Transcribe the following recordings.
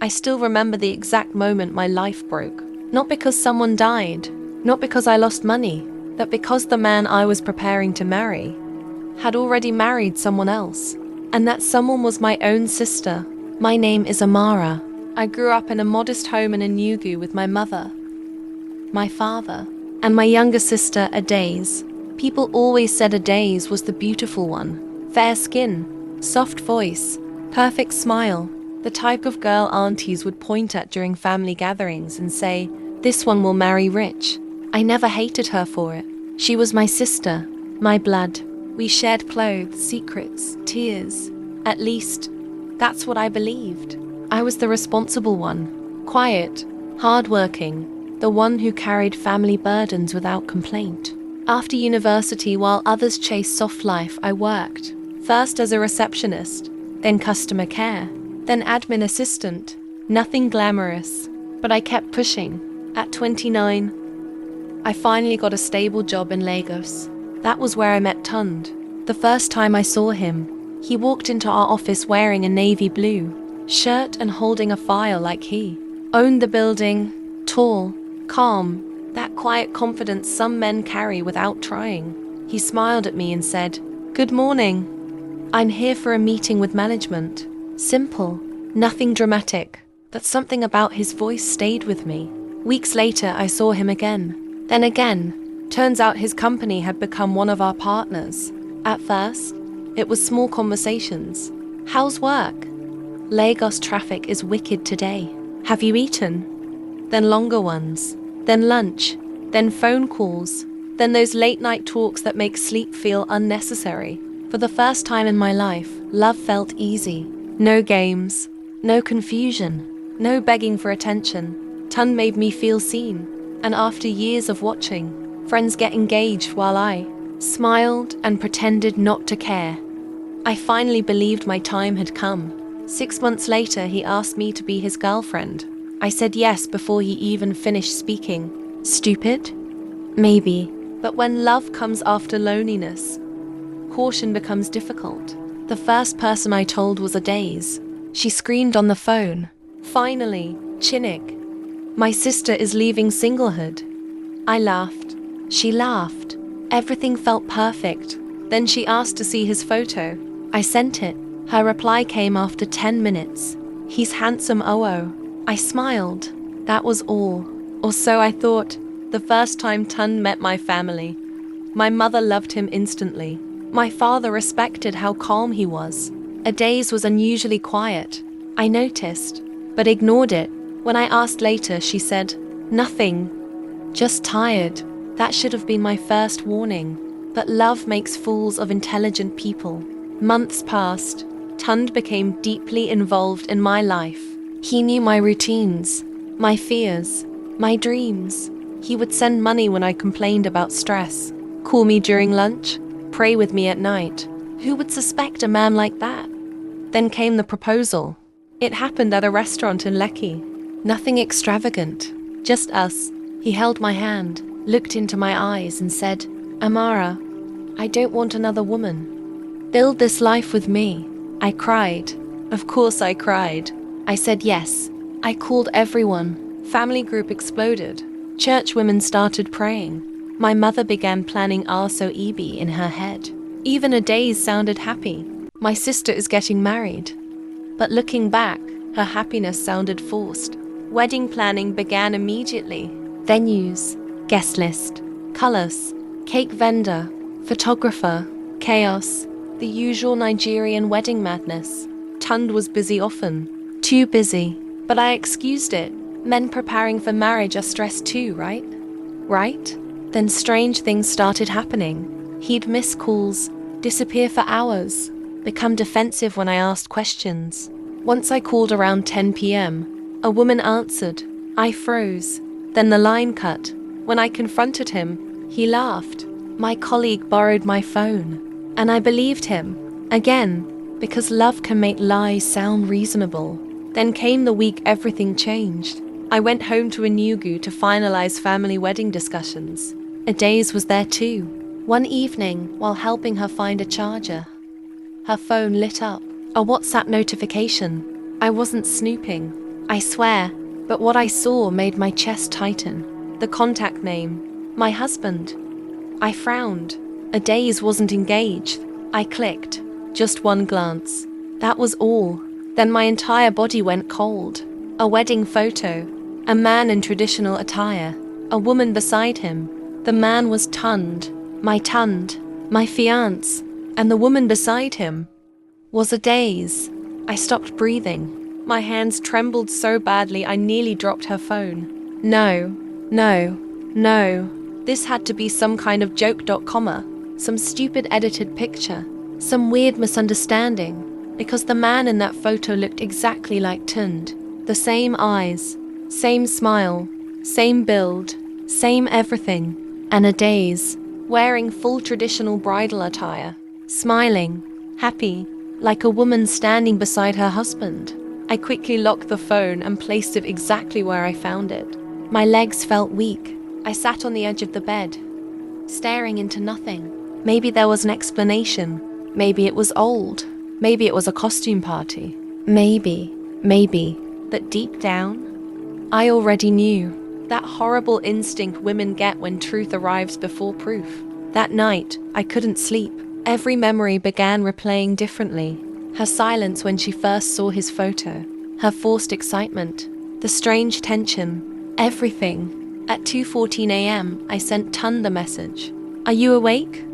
I still remember the exact moment my life broke. Not because someone died, not because I lost money, but because the man I was preparing to marry had already married someone else. And that someone was my own sister. My name is Amara. I grew up in a modest home in Enugu with my mother, my father, and my younger sister, Adaze. People always said Adaze was the beautiful one. Fair skin, soft voice, perfect smile. The type of girl aunties would point at during family gatherings and say, "This one will marry rich." I never hated her for it. She was my sister, my blood. We shared clothes, secrets, tears. At least, that's what I believed. I was the responsible one, quiet, hardworking, the one who carried family burdens without complaint. After university, while others chased soft life, I worked. First as a receptionist, then customer care, then admin assistant. Nothing glamorous, but I kept pushing. At 29, I finally got a stable job in Lagos. That was where I met Tund. The first time I saw him, he walked into our office wearing a navy blue shirt and holding a file like he owned the building. Tall, calm, that quiet confidence some men carry without trying. He smiled at me and said, "Good morning. I'm here for a meeting with management." Simple, nothing dramatic, but something about his voice stayed with me. Weeks later, I saw him again. Then again. Turns out his company had become one of our partners. At first, it was small conversations. "How's work?" "Lagos traffic is wicked today. Have you eaten?" Then longer ones. Then lunch. Then phone calls. Then those late night talks that make sleep feel unnecessary. For the first time in my life, love felt easy. No games. No confusion. No begging for attention. Tun made me feel seen. And after years of watching friends get engaged while I smiled and pretended not to care, I finally believed my time had come. 6 months later, he asked me to be his girlfriend. I said yes before he even finished speaking. Stupid? Maybe. But when love comes after loneliness, caution becomes difficult. The first person I told was Adaze. She screamed on the phone. "Finally, Chinnick. My sister is leaving singlehood." I laughed. She laughed. Everything felt perfect. Then she asked to see his photo. I sent it. Her reply came after 10 minutes. "He's handsome, oh." I smiled. That was all. Or so I thought. The first time Tun met my family, my mother loved him instantly. My father respected how calm he was. Adaze was unusually quiet. I noticed, but ignored it. When I asked later, she said, "Nothing. Just tired." That should have been my first warning. But love makes fools of intelligent people. Months passed. Tund became deeply involved in my life. He knew my routines, my fears, my dreams. He would send money when I complained about stress, call me during lunch, pray with me at night. Who would suspect a man like that? Then came the proposal. It happened at a restaurant in Lekki. Nothing extravagant, just us. He held my hand, looked into my eyes and said, "Amara, I don't want another woman. Build this life with me." I cried. Of course I cried. I said yes. I called everyone. Family group exploded. Church women started praying. My mother began planning Arso Ibi in her head. Even Adaze sounded happy. My sister is getting married. But looking back, her happiness sounded forced. Wedding planning began immediately. Venues, guest list, colors, cake vendor, photographer, chaos, the usual Nigerian wedding madness. Tund was busy often. Too busy. But I excused it. Men preparing for marriage are stressed too, right? Right? Then strange things started happening. He'd miss calls, disappear for hours, become defensive when I asked questions. Once I called around 10 p.m. A woman answered. I froze. Then the line cut. When I confronted him, he laughed. My colleague borrowed my phone. And I believed him. Again, because love can make lies sound reasonable. Then came the week everything changed. I went home to Enugu to finalize family wedding discussions. Adaze was there too. One evening, while helping her find a charger, her phone lit up. A WhatsApp notification. I wasn't snooping. I swear, but what I saw made my chest tighten. The contact name. My husband. I frowned. A daze wasn't engaged. I clicked. Just one glance. That was all. Then my entire body went cold. A wedding photo. A man in traditional attire. A woman beside him. The man was Tund. My fiancé. And the woman beside him was a daze. I stopped breathing. My hands trembled so badly I nearly dropped her phone. No. This had to be some kind of joke.comma, some stupid edited picture, some weird misunderstanding, because the man in that photo looked exactly like Tund. The same eyes, same smile, same build, same everything, and a daze, wearing full traditional bridal attire, smiling, happy, like a woman standing beside her husband. I quickly locked the phone and placed it exactly where I found it. My legs felt weak. I sat on the edge of the bed, staring into nothing. Maybe there was an explanation. Maybe it was old. Maybe it was a costume party. Maybe. But deep down, I already knew. That horrible instinct women get when truth arrives before proof. That night, I couldn't sleep. Every memory began replaying differently. Her silence when she first saw his photo. Her forced excitement. The strange tension. Everything. At 2:14 a.m., I sent Tund the message. Are you awake?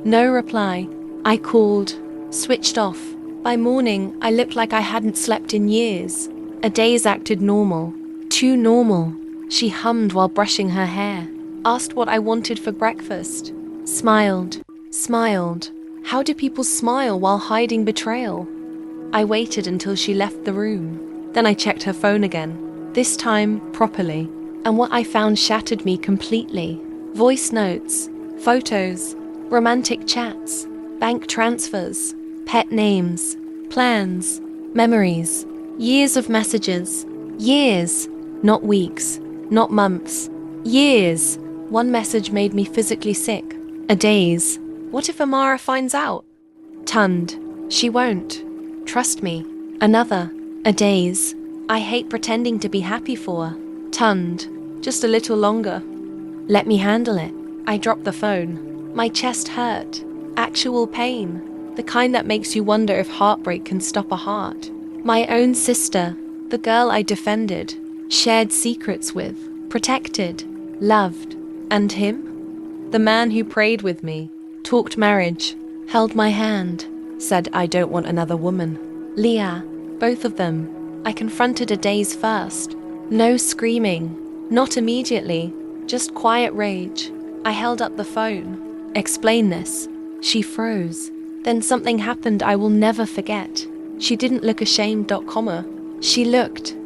No reply. I called. Switched off. By morning, I looked like I hadn't slept in years. A daze acted normal. Too normal. She hummed while brushing her hair. Asked what I wanted for breakfast. Smiled. How do people smile while hiding betrayal? I waited until she left the room. Then I checked her phone again. This time, properly. And what I found shattered me completely. Voice notes, photos, romantic chats, bank transfers, pet names, plans, memories, years of messages. Years, not weeks, not months. Years. One message made me physically sick. A daze. What if Amara finds out? Tund. She won't. Trust me. Another. A daze. I hate pretending to be happy for her. Tund. Just a little longer. Let me handle it. I dropped the phone. My chest hurt. Actual pain. The kind that makes you wonder if heartbreak can stop a heart. My own sister. The girl I defended. Shared secrets with. Protected. Loved. And him? The man who prayed with me. Talked marriage. Held my hand. Said I don't want another woman. Leah. Both of them. I confronted a daze first. No screaming. Not immediately. Just quiet rage. I held up the phone. Explain this. She froze. Then something happened I will never forget. She didn't look ashamed. She looked.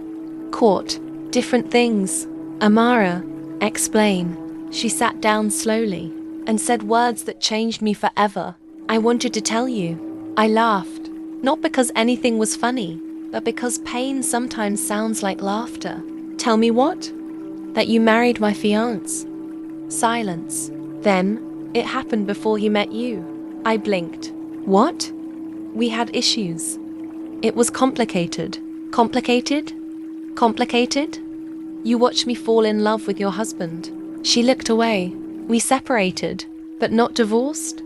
Caught. Different things. Amara. Explain. She sat down slowly and said words that changed me forever. I wanted to tell you. I laughed. Not because anything was funny, but because pain sometimes sounds like laughter. Tell me what? That you married my fiancé. Silence. Then, it happened before he met you. I blinked. What? We had issues. It was complicated. Complicated? You watched me fall in love with your husband. She looked away. We separated, but not divorced?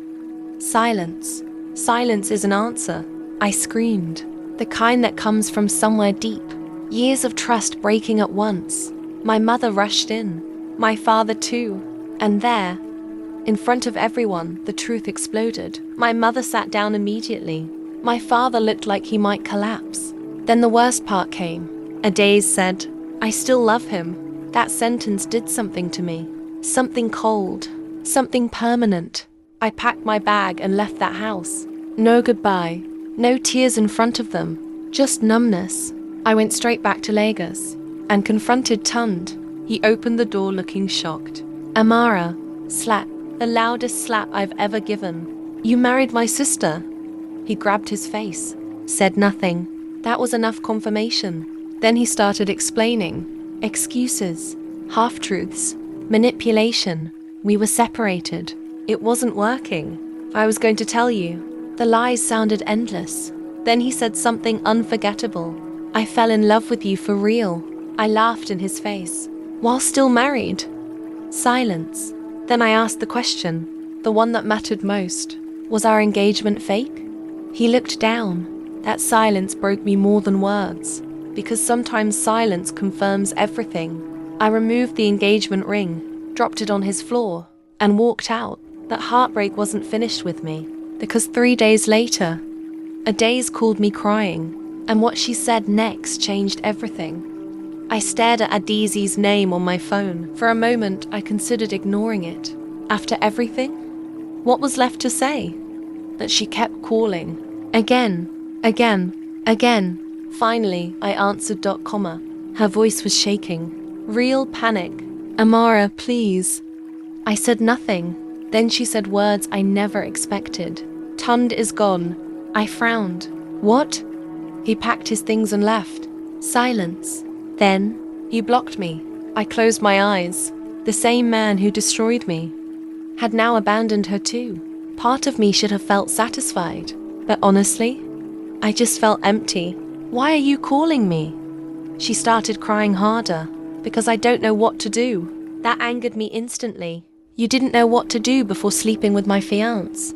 Silence. Silence is an answer. I screamed. The kind that comes from somewhere deep. Years of trust breaking at once. My mother rushed in. My father too. And there, in front of everyone, the truth exploded. My mother sat down immediately. My father looked like he might collapse. Then the worst part came. A daze said, I still love him. That sentence did something to me. Something cold. Something permanent. I packed my bag and left that house. No goodbye. No tears in front of them. Just numbness. I went straight back to Lagos and confronted Tund. He opened the door looking shocked. Amara. Slap. The loudest slap I've ever given. You married my sister. He grabbed his face. Said nothing. That was enough confirmation. Then he started explaining. Excuses. Half-truths. Manipulation. We were separated. It wasn't working. I was going to tell you. The lies sounded endless. Then he said something unforgettable. I fell in love with you for real. I laughed in his face. While still married? Silence. Then I asked the question, the one that mattered most. Was our engagement fake? He looked down. That silence broke me more than words, because sometimes silence confirms everything. I removed the engagement ring, dropped it on his floor, and walked out. That heartbreak wasn't finished with me, because 3 days later, a daze called me crying, and what she said next changed everything. I stared at Adizi's name on my phone. For a moment, I considered ignoring it. After everything, what was left to say? That she kept calling. Again, again, again. Finally, I answered. Her voice was shaking. Real panic. Amara, please. I said nothing. Then she said words I never expected. Tund is gone. I frowned. What? He packed his things and left. Silence. Then, he blocked me. I closed my eyes. The same man who destroyed me had now abandoned her too. Part of me should have felt satisfied, but honestly, I just felt empty. Why are you calling me? She started crying harder, because I don't know what to do. That angered me instantly. You didn't know what to do before sleeping with my fiancé.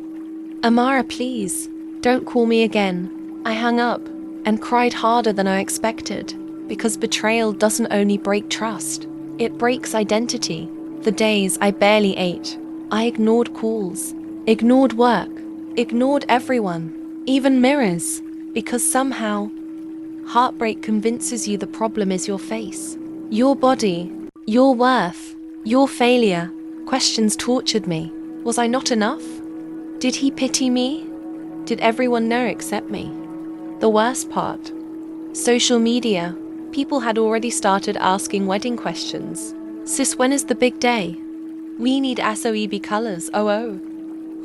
Amara, please, don't call me again. I hung up and cried harder than I expected, because betrayal doesn't only break trust, it breaks identity. For days, I barely ate. I ignored calls, ignored work, ignored everyone, even mirrors, because somehow, heartbreak convinces you the problem is your face, your body, your worth, your failure. Questions tortured me. Was I not enough? Did he pity me? Did everyone know except me? The worst part, social media. People had already started asking wedding questions. Sis, when is the big day? We need Asoebi colors, oh.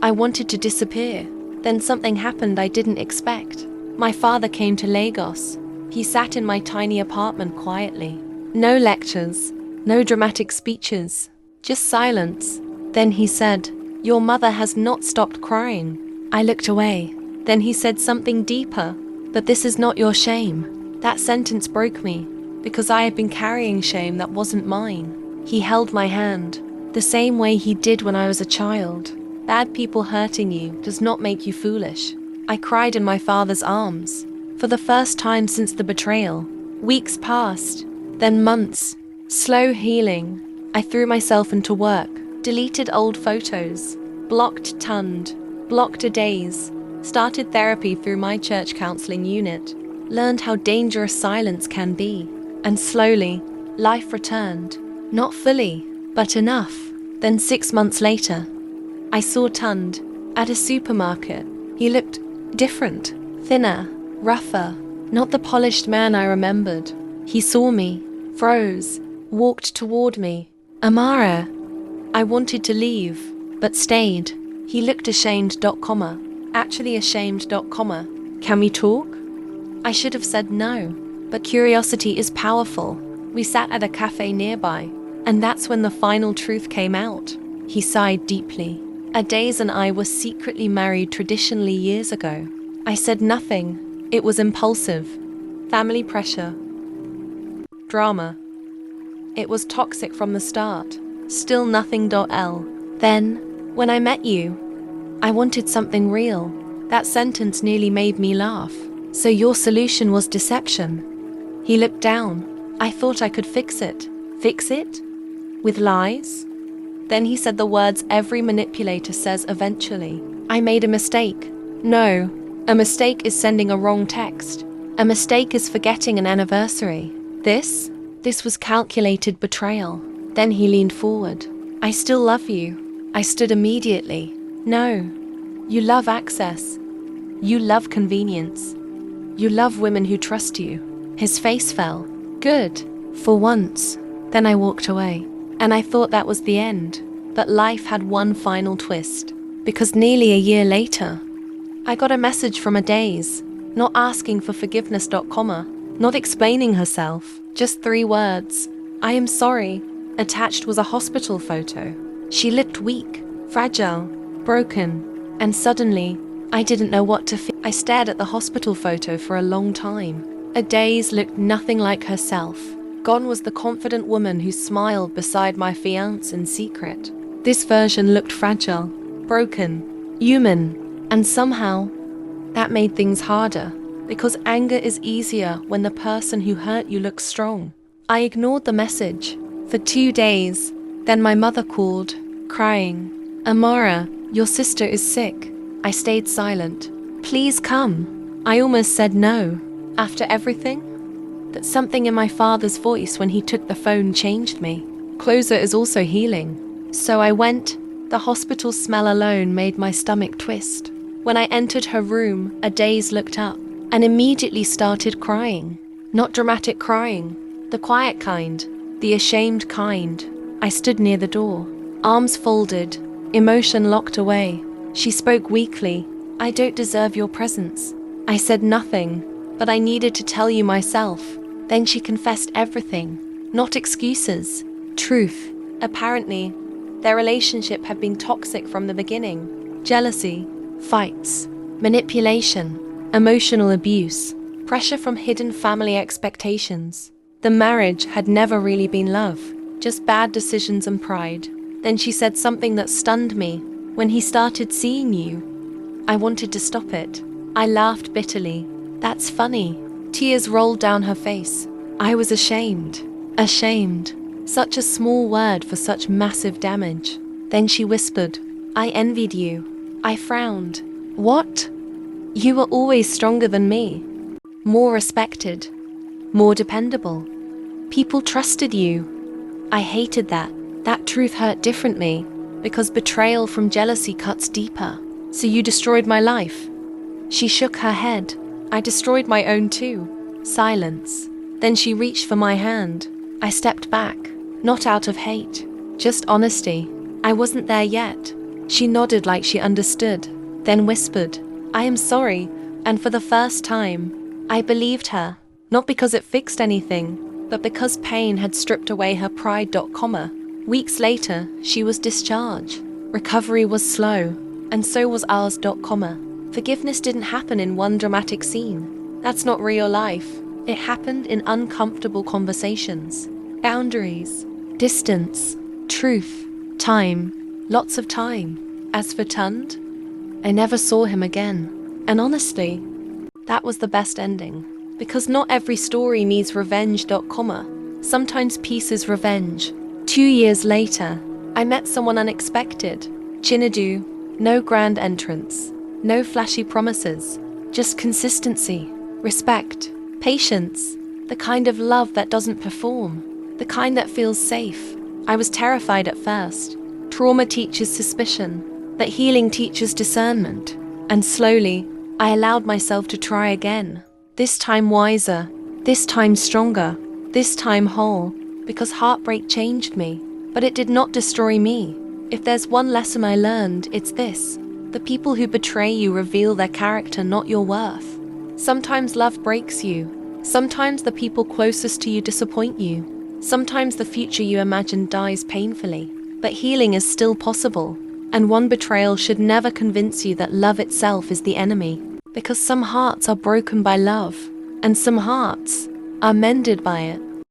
I wanted to disappear. Then something happened I didn't expect. My father came to Lagos. He sat in my tiny apartment quietly. No lectures, no dramatic speeches, just silence. Then he said, "Your mother has not stopped crying." I looked away. Then he said something deeper, "But this is not your shame." That sentence broke me, because I had been carrying shame that wasn't mine. He held my hand, the same way he did when I was a child. Bad people hurting you does not make you foolish. I cried in my father's arms. For the first time since the betrayal. Weeks passed, then months. Slow healing. I threw myself into work, deleted old photos, blocked Tund, blocked a days, started therapy through my church counseling unit, learned how dangerous silence can be, and slowly, life returned. Not fully, but enough. Then 6 months later, I saw Tund at a supermarket. He looked different, thinner, rougher, not the polished man I remembered. He saw me, froze, walked toward me. Amara. I wanted to leave, but stayed. He looked ashamed. Actually ashamed. Can we talk? I should have said no, but curiosity is powerful. We sat at a cafe nearby, and that's when the final truth came out. He sighed deeply. Adaze and I were secretly married traditionally years ago. I said nothing. It was impulsive. Family pressure. Drama. It was toxic from the start. Still nothing. Then, when I met you, I wanted something real. That sentence nearly made me laugh. So your solution was deception. He looked down. I thought I could fix it. Fix it? With lies? Then he said the words every manipulator says eventually. I made a mistake. No, a mistake is sending a wrong text. A mistake is forgetting an anniversary. This was calculated betrayal. Then he leaned forward. I still love you. I stood immediately. No, you love access. You love convenience. You love women who trust you. His face fell. Good, for once. Then I walked away, and I thought that was the end. But life had one final twist, because nearly a year later, I got a message from Adaze, not asking for forgiveness. Not explaining herself, just 3 words. I am sorry. Attached was a hospital photo. She looked weak, fragile, broken, and suddenly, I didn't know what to feel. I stared at the hospital photo for a long time. A daze looked nothing like herself. Gone was the confident woman who smiled beside my fiancé in secret. This version looked fragile, broken, human, and somehow that made things harder, because anger is easier when the person who hurt you looks strong. I ignored the message for 2 days. Then my mother called, crying, "Amara, your sister is sick." I stayed silent. "Please come." I almost said no. After everything, that something in my father's voice when he took the phone changed me. Closure is also healing. So I went. The hospital smell alone made my stomach twist. When I entered her room, a daze looked up and immediately started crying. Not dramatic crying, the quiet kind, the ashamed kind. I stood near the door, arms folded, emotion locked away. She spoke weakly. "I don't deserve your presence." I said nothing, but I needed to tell you myself. Then she confessed everything. Not excuses, truth. Apparently, their relationship had been toxic from the beginning. Jealousy, fights, manipulation, emotional abuse, pressure from hidden family expectations. The marriage had never really been love, just bad decisions and pride. Then she said something that stunned me. "When he started seeing you, I wanted to stop it." I laughed bitterly. "That's funny." Tears rolled down her face. I was ashamed. Ashamed. Such a small word for such massive damage. Then she whispered, "I envied you." I frowned. "What?" "You were always stronger than me. More respected. More dependable. People trusted you." I hated that. That truth hurt differently, because betrayal from jealousy cuts deeper. "So you destroyed my life?" She shook her head. "I destroyed my own too." Silence. Then she reached for my hand. I stepped back, not out of hate, just honesty. "I wasn't there yet." She nodded like she understood, then whispered, "I am sorry." And for the first time, I believed her, not because it fixed anything, but because pain had stripped away her pride. Weeks later, she was discharged. Recovery was slow, and so was ours. Forgiveness didn't happen in one dramatic scene. That's not real life. It happened in uncomfortable conversations, boundaries, distance, truth, time, lots of time. As for Tund, I never saw him again. And honestly, that was the best ending. Because not every story needs revenge. Sometimes peace is revenge. 2 years later, I met someone unexpected. Chinedu, no grand entrance, no flashy promises, just consistency, respect, patience, the kind of love that doesn't perform, the kind that feels safe. I was terrified at first. Trauma teaches suspicion, but healing teaches discernment. And slowly, I allowed myself to try again. This time wiser, this time stronger, this time whole, because heartbreak changed me, but it did not destroy me. If there's one lesson I learned, it's this. The people who betray you reveal their character, not your worth. Sometimes love breaks you. Sometimes the people closest to you disappoint you. Sometimes the future you imagine dies painfully. But healing is still possible. And one betrayal should never convince you that love itself is the enemy. Because some hearts are broken by love, and some hearts are mended by it.